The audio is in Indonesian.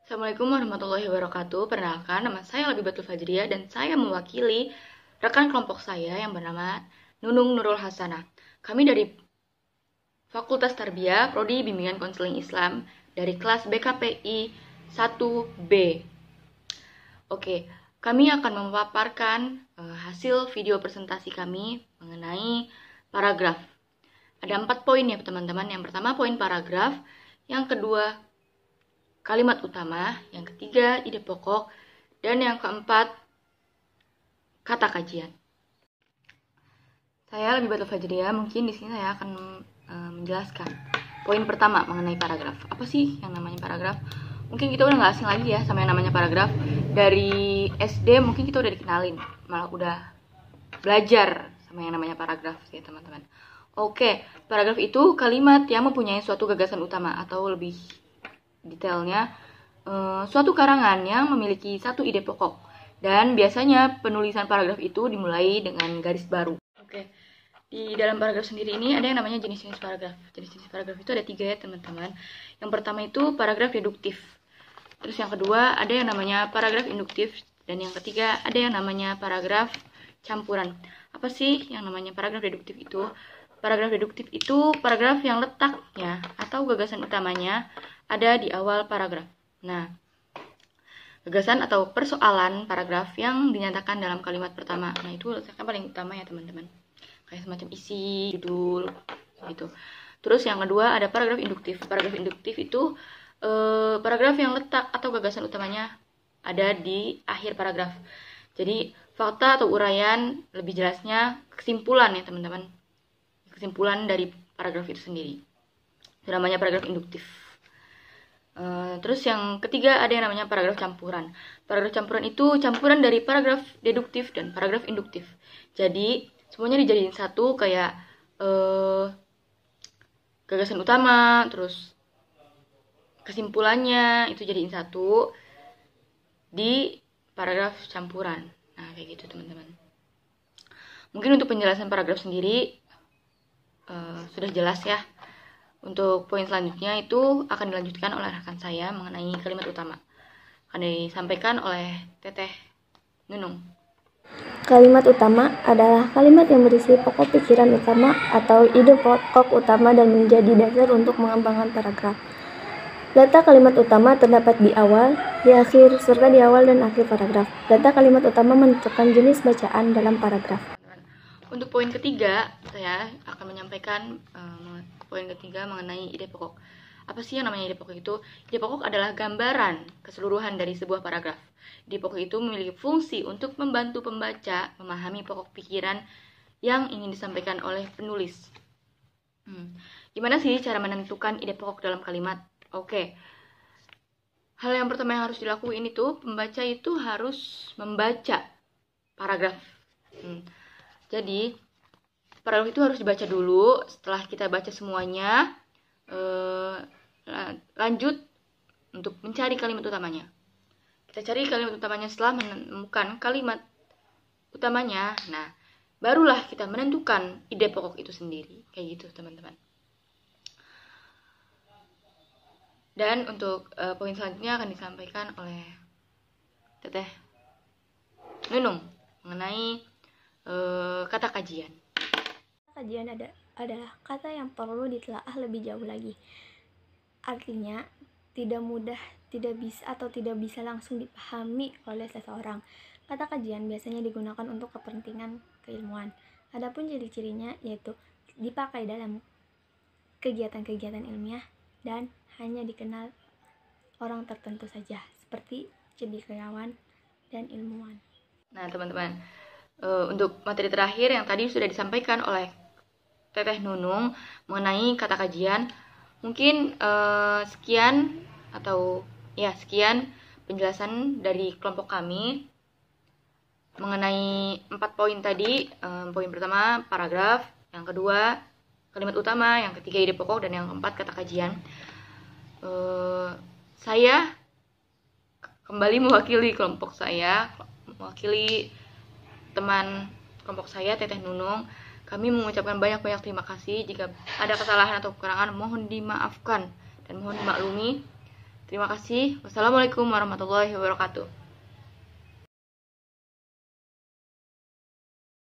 Assalamualaikum warahmatullahi wabarakatuh. Perkenalkan, nama saya Labibatul Fajriah dan saya mewakili rekan kelompok saya yang bernama Nunung Nurul Hasanah. Kami dari Fakultas Tarbiyah, Prodi Bimbingan Konseling Islam dari kelas BKPI 1B. Oke, kami akan memaparkan hasil video presentasi kami mengenai paragraf. Ada 4 poin ya teman-teman. Yang pertama poin paragraf, yang kedua kalimat utama, yang ketiga ide pokok, dan yang keempat kata kajian. Saya Labibatul Fajriah, mungkin di sini saya akan menjelaskan poin pertama mengenai paragraf. Apa sih yang namanya paragraf? Mungkin kita udah nggak asing lagi ya sama yang namanya paragraf. Dari SD mungkin kita udah dikenalin, malah udah belajar sama yang namanya paragraf ya teman-teman. Oke, paragraf itu kalimat yang mempunyai suatu gagasan utama atau lebih detailnya suatu karangan yang memiliki satu ide pokok, dan biasanya penulisan paragraf itu dimulai dengan garis baru. Oke, di dalam paragraf sendiri ini ada yang namanya jenis-jenis paragraf. Jenis-jenis paragraf itu ada 3 ya teman-teman. Yang pertama itu paragraf deduktif, terus yang kedua ada yang namanya paragraf induktif, dan yang ketiga ada yang namanya paragraf campuran. Apa sih yang namanya paragraf deduktif itu? Paragraf deduktif itu paragraf yang letaknya atau gagasan utamanya ada di awal paragraf. Nah, gagasan atau persoalan paragraf yang dinyatakan dalam kalimat pertama. Nah, itu letaknya paling utama ya teman-teman. Kayak semacam isi, judul, gitu. Terus yang kedua ada paragraf induktif. Paragraf induktif itu paragraf yang letak atau gagasan utamanya ada di akhir paragraf. Jadi, fakta atau uraian, lebih jelasnya kesimpulan ya teman-teman. Kesimpulan dari paragraf itu sendiri. Itu namanya paragraf induktif. Terus yang ketiga ada yang namanya paragraf campuran. Paragraf campuran itu campuran dari paragraf deduktif dan paragraf induktif. Jadi semuanya dijadiin satu, kayak gagasan utama, terus kesimpulannya itu jadiin satu di paragraf campuran. Nah kayak gitu teman-teman. Mungkin untuk penjelasan paragraf sendiri sudah jelas ya. Untuk poin selanjutnya itu akan dilanjutkan oleh rekan saya mengenai kalimat utama. Akan disampaikan oleh Teteh Nunung. Kalimat utama adalah kalimat yang berisi pokok pikiran utama atau ide pokok utama dan menjadi dasar untuk mengembangkan paragraf. Letak kalimat utama terdapat di awal, di akhir, serta di awal dan akhir paragraf. Letak kalimat utama menentukan jenis bacaan dalam paragraf. Untuk poin ketiga, saya akan menyampaikan poin ketiga mengenai ide pokok. Apa sih yang namanya ide pokok itu? Ide pokok adalah gambaran keseluruhan dari sebuah paragraf. Ide pokok itu memiliki fungsi untuk membantu pembaca memahami pokok pikiran yang ingin disampaikan oleh penulis. Gimana sih cara menentukan ide pokok dalam kalimat? Oke. Hal yang pertama yang harus dilakuin itu, pembaca itu harus membaca paragraf. Jadi, paragraf itu harus dibaca dulu. Setelah kita baca semuanya, lanjut untuk mencari kalimat utamanya. Kita cari kalimat utamanya. Setelah menemukan kalimat utamanya, nah, barulah kita menentukan ide pokok itu sendiri. Kayak gitu, teman-teman. Dan untuk poin selanjutnya akan disampaikan oleh Teteh Nunung mengenai kata kajian. Kajian adalah kata yang perlu ditelaah lebih jauh lagi. Artinya, tidak bisa langsung dipahami oleh seseorang. Kata kajian biasanya digunakan untuk kepentingan keilmuan. Adapun ciri-cirinya yaitu dipakai dalam kegiatan-kegiatan ilmiah dan hanya dikenal orang tertentu saja, seperti cendekiawan dan ilmuwan. Nah, teman-teman, untuk materi terakhir yang tadi sudah disampaikan oleh Teteh Nunung mengenai kata kajian, mungkin sekian penjelasan dari kelompok kami mengenai 4 poin tadi. Poin pertama paragraf, yang kedua kalimat utama, yang ketiga ide pokok, dan yang keempat kata kajian. Saya kembali mewakili kelompok saya, mewakili teman kelompok saya, Teteh Nunung. Kami mengucapkan banyak-banyak terima kasih. Jika ada kesalahan atau kekurangan, mohon dimaafkan dan mohon dimaklumi. Terima kasih. Wassalamualaikum warahmatullahi wabarakatuh.